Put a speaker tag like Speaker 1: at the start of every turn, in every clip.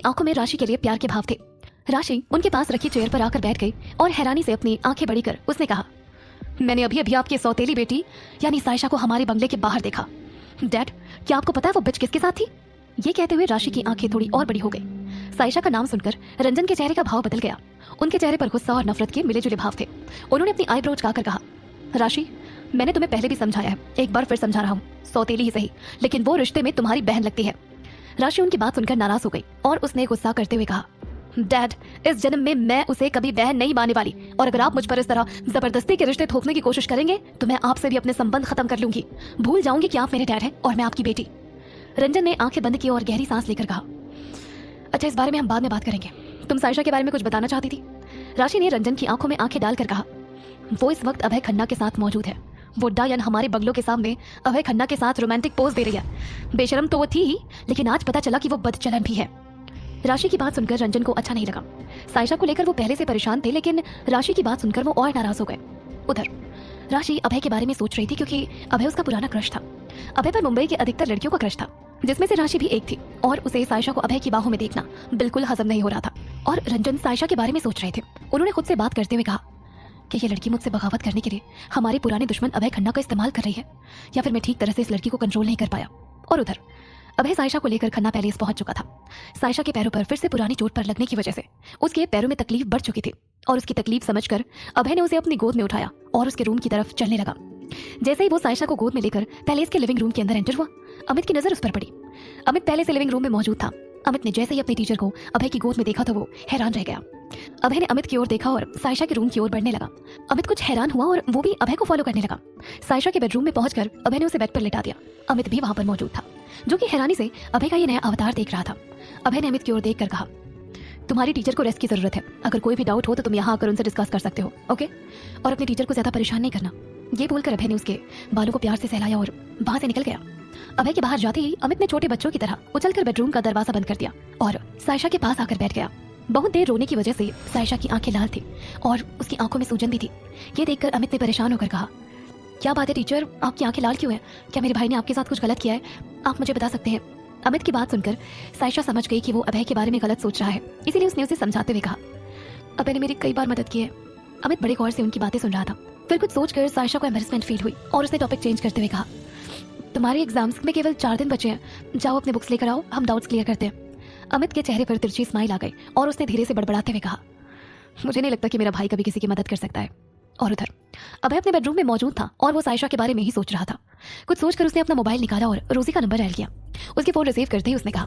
Speaker 1: आंखों में राशि के लिए प्यार के भाव थे। राशि उनके पास रखी चेयर पर आकर बैठ गई और हैरानी से अपनी आंखें बड़ी कर उसने कहा, मैंने अभी अभी आपकी सौतेली बेटी यानी सायशा को हमारे बंगले के बाहर देखा। डैड, क्या आपको पता है वो बिच किसके साथ थी? ये कहते हुए राशि की आंखें थोड़ी और बड़ी हो गई। सायशा का नाम सुनकर रंजन के चेहरे का भाव बदल गया। उनके चेहरे पर गुस्सा और नफरत के मिले जुले भाव थे। उन्होंने अपनी आईब्रो उचकाकर कहा, राशि, मैंने तुम्हें पहले भी समझाया है, एक बार फिर समझा रहा हूँ, सौतेली ही सही, लेकिन वो रिश्ते में तुम्हारी बहन लगती है। राशि उनकी बात सुनकर नाराज हो गई और उसने गुस्सा करते हुए कहा, डैड, इस जन्म में मैं उसे कभी बहन नहीं मानने वाली, और अगर आप मुझ पर इस तरह जबरदस्ती के रिश्ते थोपने की कोशिश करेंगे तो मैं आपसे भी अपने संबंध खत्म कर लूंगी। भूल जाऊंगी कि आप मेरे डैड हैं और मैं आपकी बेटी। रंजन ने आंखें बंद की और गहरी सांस लेकर कहा, अच्छा, इस बारे में हम बाद में बात करेंगे। तुम सायशा के बारे में कुछ बताना चाहती थी? राशि ने रंजन की आंखों में आंखें डालकर कहा, वो इस वक्त अभय खन्ना के साथ मौजूद है। वो डायन हमारे बंगलों के सामने अभय खन्ना के साथ रोमांटिक पोज दे रही है। बेशरम तो वो थी ही, लेकिन आज पता चला कि वो बदचलन भी है। राशि की बात सुनकर रंजन को अच्छा नहीं लगा। सायशा को लेकर वो पहले से परेशान थे, लेकिन राशि की बात सुनकर वो और नाराज हो गए। उधर राशि अभय के बारे में सोच रही थी, क्योंकि अभय उसका पुराना क्रश था। अभय पर मुंबई के अधिकतर लड़कियों का क्रश था, जिसमें से राशि भी एक थी, और उसे सायशा को अभय की बाहों में देखना बिल्कुल हजम नहीं हो रहा था। और रंजन सायशा के बारे में सोच रहे थे। उन्होंने खुद से बात करते हुए कहा कि ये लड़की मुझसे बगावत करने के लिए हमारे पुराने दुश्मन अभय खन्ना का इस्तेमाल कर रही है, या फिर मैं ठीक तरह से इस लड़की को कंट्रोल नहीं कर पाया। और उधर अभय सायशा को लेकर खन्ना पैलेस पहुंच चुका था। सायशा के पैरों पर फिर से पुरानी चोट पर लगने की वजह से उसके पैरों में तकलीफ बढ़ चुकी थी, और उसकी तकलीफ समझकर अभय ने उसे अपनी गोद में उठाया और उसके रूम की तरफ चलने लगा। जैसे ही वो सायशा को गोद में लेकर पैलेस के लिविंग रूम के अंदर एंटर हुआ, अमित की नजर उस पर पड़ी। अमित पहले से लिविंग रूम में मौजूद था। अमित ने जैसे ही अपने टीचर को अभय की गोद में देखा तो वो हैरान रह गया। अभय ने अमित की ओर देखा और सायशा के रूम की ओर बढ़ने लगा। अमित कुछ हैरान हुआ और वो भी अभय को फॉलो करने लगा। सायशा के बेडरूम में पहुंचकर अभय ने उसे बेड पर लिटा दिया। अमित भी वहां पर मौजूद था, जो कि हैरानी से अभय का ये नया अवतार देख रहा था। अभय ने अमित की ओर देखकर कहा, तुम्हारी टीचर को रेस्ट की जरूरत है, अगर कोई भी डाउट हो तो तुम यहाँ आकर उनसे डिस्कस कर सकते हो, ओके? और अपने टीचर को ज्यादा परेशान नहीं करना। ये बोलकर अभय ने उसके बालों को प्यार से सहलाया और वहां से निकल गया। अभय के बाहर जाते ही अमित ने छोटे बच्चों की तरह उछलकर बेडरूम का दरवाजा बंद कर दिया और सायशा के पास आकर बैठ गया। बहुत देर रोने की वजह से सायशा की आंखें लाल थी और उसकी आंखों में सूजन भी थी। ये देखकर अमित ने परेशान होकर कहा, क्या बात है टीचर, आपकी आंखें लाल क्यों है? क्या मेरे भाई ने आपके साथ कुछ गलत किया है? आप मुझे बता सकते हैं। अमित की बात सुनकर सायशा समझ गई कि वो अभय के बारे में गलत सोच रहा है, इसीलिए उसने उसे समझाते हुए कहा, अभय ने मेरी कई बार मदद की है। अमित बड़े गौर से उनकी बातें सुन रहा था। फिर कुछ सोचकर सायशा को एम्बैरेसमेंट फील हुई और उसने टॉपिक चेंज करते हुए कहा, तुम्हारे एग्जाम्स में केवल 4 दिन बचे हैं, जाओ अपने बुक्स लेकर आओ, हम डाउट्स क्लियर करते हैं। अमित के चेहरे पर तिरछी स्माइल आ गई और उसने धीरे से बड़बड़ाते हुए कहा, मुझे नहीं लगता कि मेरा भाई कभी किसी की मदद कर सकता है। और उधर अभय अपने बेडरूम में मौजूद था और वो सायशा के बारे में ही सोच रहा था। कुछ सोचकर उसने अपना मोबाइल निकाला और रोजी का नंबर डायल किया। उसके फोन रिसीव करते ही उसने कहा,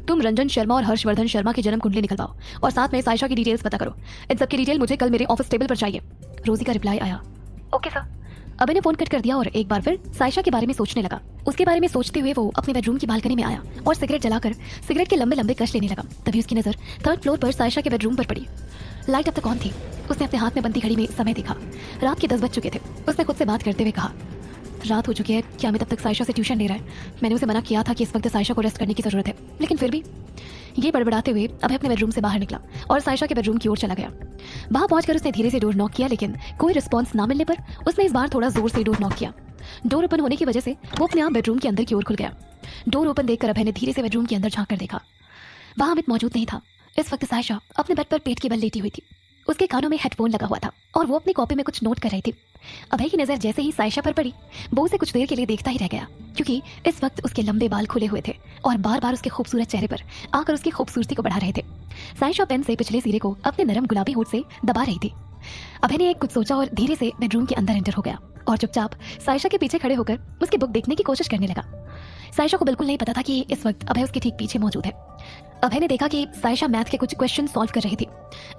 Speaker 1: तुम रंजन शर्मा और हर्षवर्धन शर्मा की जन्म कुंडली निकलवाओ और साथ में सायशा की डिटेल्स पता करो। इन सब की डिटेल मुझे कल मेरे ऑफिस टेबल पर चाहिए। रोजी का रिप्लाई आया, ओके सर। अभय ने फोन कट कर दिया और एक बार फिर सायशा के बारे में सोचने लगा। उसके बारे में सोचते हुए वो अपने बेडरूम की बालकनी में आया और सिगरेट जलाकर सिगरेट के लंबे लंबे कश लेने लगा। तभी उसकी नजर 3rd फ्लोर पर सायशा के बेडरूम पर पड़ी। लाइट अब तक ऑन थी। उसने अपने हाथ में बनती घड़ी में समय देखा। रात के 10 बज चुके थे। उसने खुद से बात करते हुए कहा, रात हो चुकी है, क्या अमित अब तक सायशा से ट्यूशन ले रहा है? मैंने उसे मना किया था कि इस वक्त सायशा को रेस्ट करने की जरूरत है, लेकिन फिर भी। ये बड़बड़ाते हुए अभय अपने बेडरूम से बाहर निकला और सायशा के बेडरूम की ओर चला गया। वहां पहुंचकर उसने धीरे से डोर नॉक किया, लेकिन कोई रिस्पॉन्स ना मिलने पर उसने इस बार थोड़ा जोर से डोर नॉक किया। डोर ओपन होने की वजह से वो अपने आप बेडरूम के अंदर की ओर खुल गया। डोर ओपन देखकर अभय ने धीरे से बेडरूम के अंदर झांक कर देखा। वहां अमित मौजूद नहीं था। इस वक्त सायशा अपने बेड पर पेट के बल लेटी हुई थी। उसके कानों में हेडफोन लगा हुआ था और वो अपनी कॉपी में कुछ नोट कर रही थी। अभय की नजर जैसे ही सायशा पर पड़ी, वो उसे कुछ देर के लिए देखता ही रह गया, क्योंकि इस वक्त उसके लंबे बाल खुले हुए थे और बार बार उसके खूबसूरत चेहरे पर आकर उसकी खूबसूरती को बढ़ा रहे थे। सायशा पेन से पिछले सिरे को अपने नरम गुलाबी होठ से दबा रही थी। अभय ने कुछ सोचा और धीरे से बेडरूम के अंदर एंटर हो गया और चुपचाप सायशा के पीछे खड़े होकर उसकी बुक देखने की कोशिश करने लगा। सायशा को बिल्कुल नहीं पता था कि इस वक्त अभय उसके ठीक पीछे मौजूद है। अभय ने देखा कि सायशा मैथ के कुछ क्वेश्चन सॉल्व कर रही थी।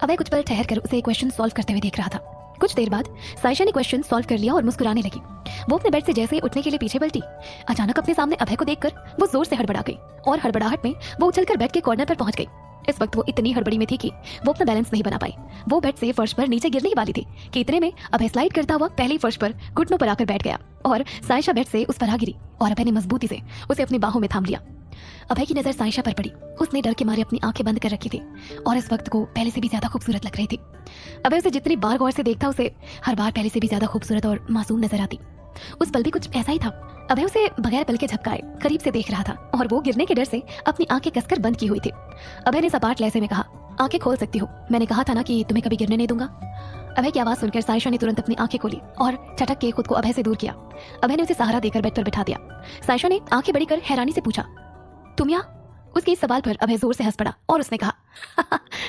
Speaker 1: अभय कुछ पल ठहर कर उसे क्वेश्चन सॉल्व करते हुए देख रहा था। कुछ देर बाद सायशा ने क्वेश्चन सॉल्व कर लिया और मुस्कुराने लगी। वो अपने बेड से जैसे ही उठने के लिए पीछे पलटी, अचानक अपने सामने अभय को देखकर वो जोर से हड़बड़ा गई और हड़बड़ाहट में वो उछलकर बेड के कॉर्नर पर पहुंच गई। इस वक्त वो इतनी हड़बड़ी में थी कि वो अपना बैलेंस नहीं बना पाई। वो बेड से फर्श पर नीचे गिरने ही वाली थी कि इतने में अभय स्लाइड करता हुआ पहले ही फर्श पर घुटनों पर आकर बैठ गया और सायशा बेड से उस पर आ गिरी और अभय ने मजबूती से उसे अपनी बाहों में थाम लिया। अभय की नजर सायशा पर पड़ी। उसने डर के मारे अपनी आंखें बंद कर रखी थी और इस वक्त को पहले से भी ज्यादा खूबसूरत लग रही थी। अभय उसे जितनी बार गौर से देखता, उसे हर बार पहले से भी ज्यादा खूबसूरत और मासूम नजर आती। उस पल भी कुछ ऐसा ही था। अभय उसे बगैर पल के झपकाए करीब से देख रहा था और वो गिरने के डर से अपनी आंखें कसकर बंद की हुई थी। अभय ने सपाट लहजे में कहा, आंखें खोल सकती हो, मैंने कहा था ना कि तुम्हें कभी गिरने नहीं दूंगा। अभय की आवाज सुनकर सायशा ने तुरंत अपनी आंखें खोली और छटक के खुद को अभय से दूर किया। अभय ने उसे सहारा देकर बेड पर बिठा दिया। सायशा ने आंखें बड़ी कर हैरानी से पूछा, तुम यहाँ? उसके इस सवाल पर अभय जोर से हंस पड़ा और उसने कहा,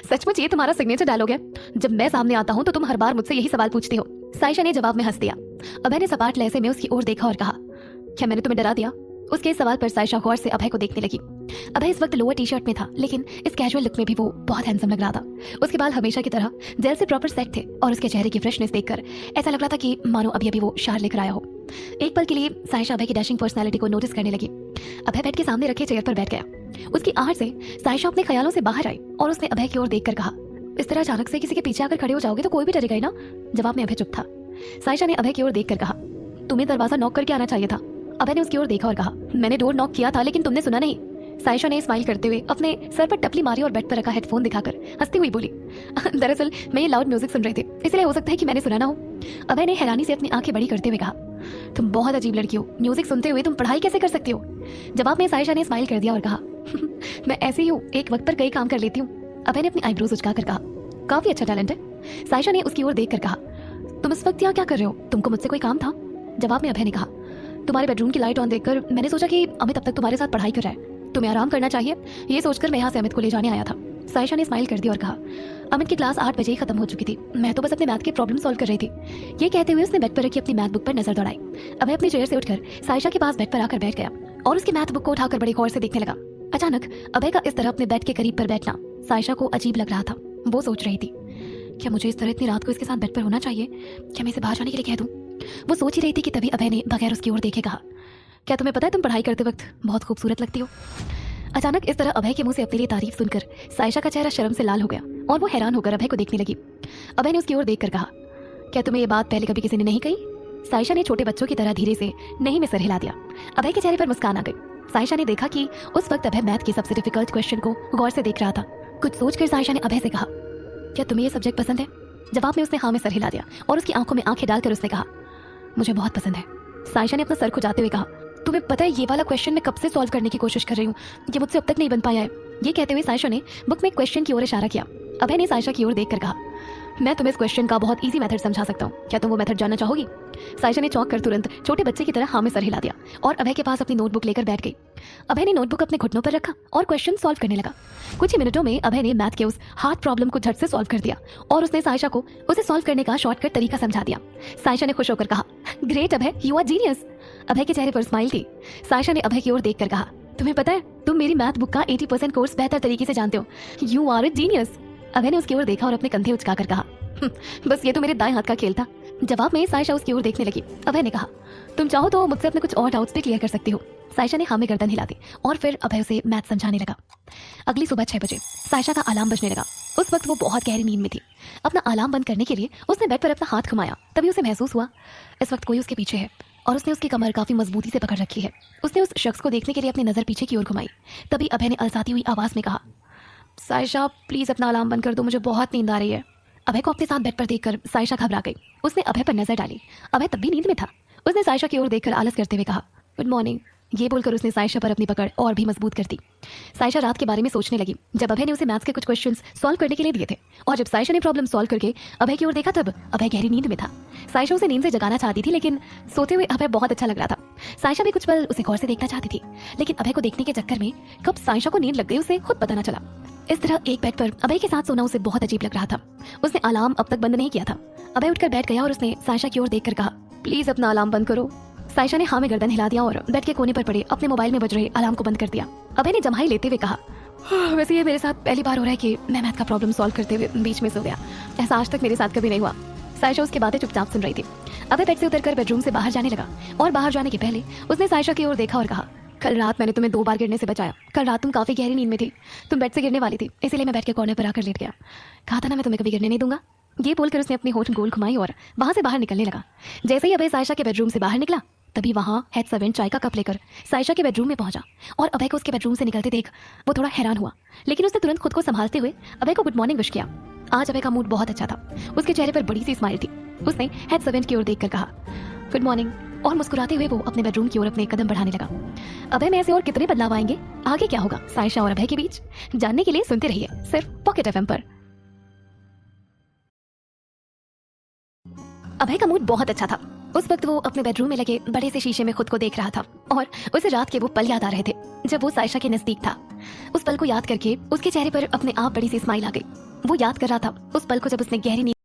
Speaker 1: सचमुच ये तुम्हारा सिग्नेचर डायलॉग है, जब मैं सामने आता हूँ तो तुम हर बार मुझसे यही सवाल पूछती हो। सायशा ने जवाब में हंस दिया। अभय ने सपाट लहजे में उसकी ओर देखा और कहा, क्या मैंने तुम्हें डरा दिया? उसके इस सवाल पर सायशा गौर से अभय को देखने लगी। अभय इस वक्त लोअर टी शर्ट में था, लेकिन इस कैजुअल लुक में भी वो बहुत हैंडसम लग रहा था। उसके बाल हमेशा की तरह जेल से प्रॉपर सेट थे और उसके चेहरे की फ्रेशनेस देखकर ऐसा लग रहा था कि मानो अभी अभी वो शार लेकर आया हो। एक पल के लिए सायशा अभय की डैशिंग पर्सनैलिटी को नोटिस करने लगी। अभय बेड के सामने रखे चेयर पर बैठ गया। उसकी आहट से सायशा अपने ख्यालों से बाहर आई और उसने अभय की ओर देखकर कहा, इस तरह अचानक से किसी के पीछे आकर खड़े हो जाओगे तो कोई भी डरेगा ही ना। जवाब में अभय चुप था। सायशा ने अभय की ओर देखकर कहा, तुम्हें दरवाजा नॉक करके आना चाहिए था। अभय ने उसकी ओर देखा और कहा, मैंने डोर नॉक किया था लेकिन तुमने सुना नहीं। सायशा ने स्माइल करते हुए अपने सर पर टपली मारी और बेड पर रखा हेडफोन दिखाकर हंसती हुई बोली, दरअसल मैं ये लाउड म्यूजिक सुन रही थी, इसलिए हो सकता है कि मैंने सुना ना हो। अभय ने हैरानी से अपनी आंखें बड़ी करते हुए कहा, तुम बहुत अजीब लड़की हो, म्यूजिक सुनते हुए तुम पढ़ाई कैसे कर सकती हो? जवाब में सायशा ने स्माइल कर दिया और कहा, मैं ऐसी ही हूँ, एक वक्त पर कई काम कर लेती हूँ। अभय ने अपनी आईब्रोज उचकाकर कहा, काफी अच्छा टैलेंट है। सायशा ने उसकी ओर देखकर कहा, तुम इस वक्त यहाँ क्या कर रहे हो? तुमको मुझसे कोई काम था? जवाब में अभय ने कहा, तुम्हारे बेडरूम की लाइट ऑन देखकर मैंने सोचा कि अमित अब तक तुम्हारे साथ पढ़ाई कर रहा है, तुम्हें आराम करना चाहिए, ये सोचकर मैं यहाँ से अमित को ले जाने आया था। सायशा ने स्माइल कर दी और कहा, अमित की क्लास 8 बजे ही खत्म हो चुकी थी, मैं तो बस अपने मैथ के प्रॉब्लम सॉल्व कर रही थी। ये कहते हुए उसने बेड पर रखी अपनी मैथ बुक पर नजर दौड़ाई। अभय अपनी चेयर से उठकर सायशा के पास बेड पर आकर बैठ गया और उसकी मैथ बुक को उठाकर बड़े गौर से देखने लगा। अचानक अभय का इस तरह अपने बेड के करीब पर बैठना सायशा को अजीब लग रहा था। वो सोच रही थी, क्या मुझे इस तरह इतनी रात को इसके साथ बेड पर होना चाहिए? क्या मैं इसे बाहर जाने के लिए कह दूं? वो सोच ही रही थी कि तभी अभय ने बगैर उसकी ओर देखे कहा, क्या तुम्हें पता है तुम पढ़ाई करते वक्त बहुत खूबसूरत लगती हो? अचानक इस तरह अभय के मुंह से अपने लिए तारीफ सुनकर सायशा का चेहरा शर्म से लाल हो गया और वो हैरान होकर अभय को देखने लगी। अभय ने उसकी ओर देखकर कहा, क्या तुम्हें ये बात पहले कभी किसी ने नहीं कही? सायशा ने छोटे बच्चों की तरह धीरे से नहीं में सर हिला दिया। अभय के चेहरे पर मुस्कान आ गई। सायशा ने देखा कि उस वक्त अभय मैथ के सबसे डिफिकल्ट क्वेश्चन को गौर से देख रहा था। कुछ सोचकर सायशा ने अभय से कहा, क्या तुम्हें ये सब्जेक्ट पसंद है? जवाब में उसने हाँ में सर हिला दिया और उसकी आंखों में आंखें डालकर उसने कहा, मुझे बहुत पसंद है। सायशा ने अपना सर खुजाते हुए कहा, तुम्हें पता है ये वाला क्वेश्चन मैं कब से सॉल्व करने की कोशिश कर रही हूँ, ये मुझसे अब तक नहीं बन पाया है। ये कहते हुए सायशा ने बुक में क्वेश्चन की ओर इशारा किया। अभय ने सायशा की ओर देखकर कहा, मैं तुम्हें इस क्वेश्चन का बहुत इजी मेथड समझा सकता हूँ, क्या तुम वो मेथड जानना चाहोगी? सायशा ने चौंक कर तुरंत छोटे बच्चे की तरह हाँ में सर हिला दिया और अभय के पास अपनी नोटबुक लेकर बैठ गई। अभय ने नोटबुक अपने घुटनों पर रखा और क्वेश्चन सॉल्व करने लगा। कुछ ही मिनटों में अभय ने मैथ के उस हार्ड प्रॉब्लम को झट से सॉल्व कर दिया और उसने सायशा को उसे सॉल्व करने का शॉर्टकट तरीका समझा दिया। सायशा ने खुश होकर कहा, great Abhay, you are genius. Abhay के चेहरे पर स्माइल थी। सायशा ने अभय की ओर देखकर कहा, तुम्हें पता है तुम मेरी मैथ बुक का 80% कोर्स बेहतर तरीके से जानते हो, यू आर ए जीनियस। अभय ने उसकी ओर देखा और अपने कंधे उचकाकर कहा, बस ये तो मेरे दाएं हाथ का खेल था। जवाब में सायशा उसकी ओर देखने लगी। अभय ने कहा, तुम चाहो तो मुझसे अपने कुछ और डाउट्स भी क्लियर कर सकती हो। सायशा ने हाँ में गर्दन हिला दी और फिर अभय उसे मैथ समझाने लगा। अगली सुबह 6 बजे सायशा का अलार्म बजने लगा। उस वक्त वो बहुत गहरी नींद में थी। अपना अलार्म बंद करने के लिए उसने बेड पर अपना हाथ घुमाया। तभी उसे महसूस हुआ इस वक्त कोई उसके पीछे है और उसने उसकी कमर काफी मजबूती से पकड़ रखी है। उसने उस शख्स को देखने के लिए अपनी नजर पीछे की ओर घुमाई। तभी अभय ने अलसाती हुई आवाज में कहा, सायशा प्लीज अपना अलार्म बंद कर दो, मुझे बहुत नींद आ रही है। अभय को अपने साथ बेड पर देखकर सायशा घबरा गई। उसने अभय पर नजर डाली। अभय तब भी नींद में था। उसने सायशा की ओर देखकर आलस करते हुए कहा, गुड मॉर्निंग। ये बोलकर उसने सायशा पर अपनी पकड़ और भी मजबूत कर दी। सायशा रात के बारे में सोचने लगी जब अभय ने उसे मैथ्स के कुछ क्वेश्चंस सॉल्व करने के लिए दिए थे और जब सायशा ने प्रॉब्लम सॉल्व करके अभय की ओर देखा तब अभय गहरी नींद में था। सायशा उसे नींद से जगाना चाहती थी लेकिन सोते हुए अभय बहुत अच्छा लग रहा था। सायशा भी कुछ पल उसे गौर से देखना चाहती थी लेकिन अभय को देखने के चक्कर में कब सायशा को नींद लग गई उसे खुद पता न चला। इस तरह एक बेड पर अभय के साथ सोना उसे बहुत अजीब लग रहा था। उसने अलार्म अब तक बंद नहीं किया था। अभय उठकर बैठ गया और उसने सायशा की ओर देखकर कहा, प्लीज अपना अलार्म बंद करो। सायशा ने हाँ में गर्दन हिला दिया और बेड के कोने पर पड़े अपने मोबाइल में बज रहे अलार्म को बंद कर दिया। अभय ने जम्हाई लेते हुए कहा, वैसे ये मेरे साथ पहली बार हो रहा है कि मैं मैथ का प्रॉब्लम सॉल्व करते हुए बीच में सो गया। ऐसा आज तक मेरे साथ कभी नहीं हुआ। सायशा उसकी बातें चुपचाप सुन रही थी। अभय बेड से उतरकर बेडरूम से बाहर जाने लगा और बाहर जाने के पहले उसने सायशा की ओर देखा और कहा, कल रात मैंने तुम्हें 2 बार गिरने से बचाया। कल रात तुम काफी गहरी नींद में थी, तुम बेड से गिरने वाली थी, इसीलिए मैं बेड के कॉर्नर पर आकर लेट गया। कहा था ना मैं तुम्हें कभी गिरने नहीं दूंगा। ये बोलकर उसने अपनी होठ गोल घुमाई और वहां से बाहर निकलने लगा। जैसे ही अभय सायशा के बेडरूम से बाहर निकला तभी वहां हेड सर्वेंट चाय का कप लेकर सायशा के बेडरूम में पहुंचा और अभय को उसके बेडरूम से निकलते देख वो थोड़ा हैरान हुआ लेकिन उसने तुरंत खुद को संभालते हुए अभय को गुड मॉर्निंग विश किया। आज अभय का मूड बहुत अच्छा था। उसके चेहरे पर बड़ी सी स्माइल थी। उसने हेड सर्वेंट की ओर देखकर कहा, गुड मॉर्निंग। और मुस्कुराते हुए वो अपने बेडरूम की ओर अपने कदम बढ़ाने लगा। अभय में ऐसे और कितने बदलाव आएंगे, आगे क्या होगा सायशा और अभय के बीच, जानने के लिए सुनते रहिए सिर्फ पॉकेट एफएम पर। अभय का मूड बहुत अच्छा था। उस वक्त वो अपने बेडरूम में लगे बड़े से शीशे में खुद को देख रहा था और उसे रात के वो पल याद आ रहे थे जब वो सायशा के नजदीक था। उस पल को याद करके उसके चेहरे पर अपने आप बड़ी सी स्माइल आ गई। वो याद कर रहा था उस पल को जब उसने गहरी नींद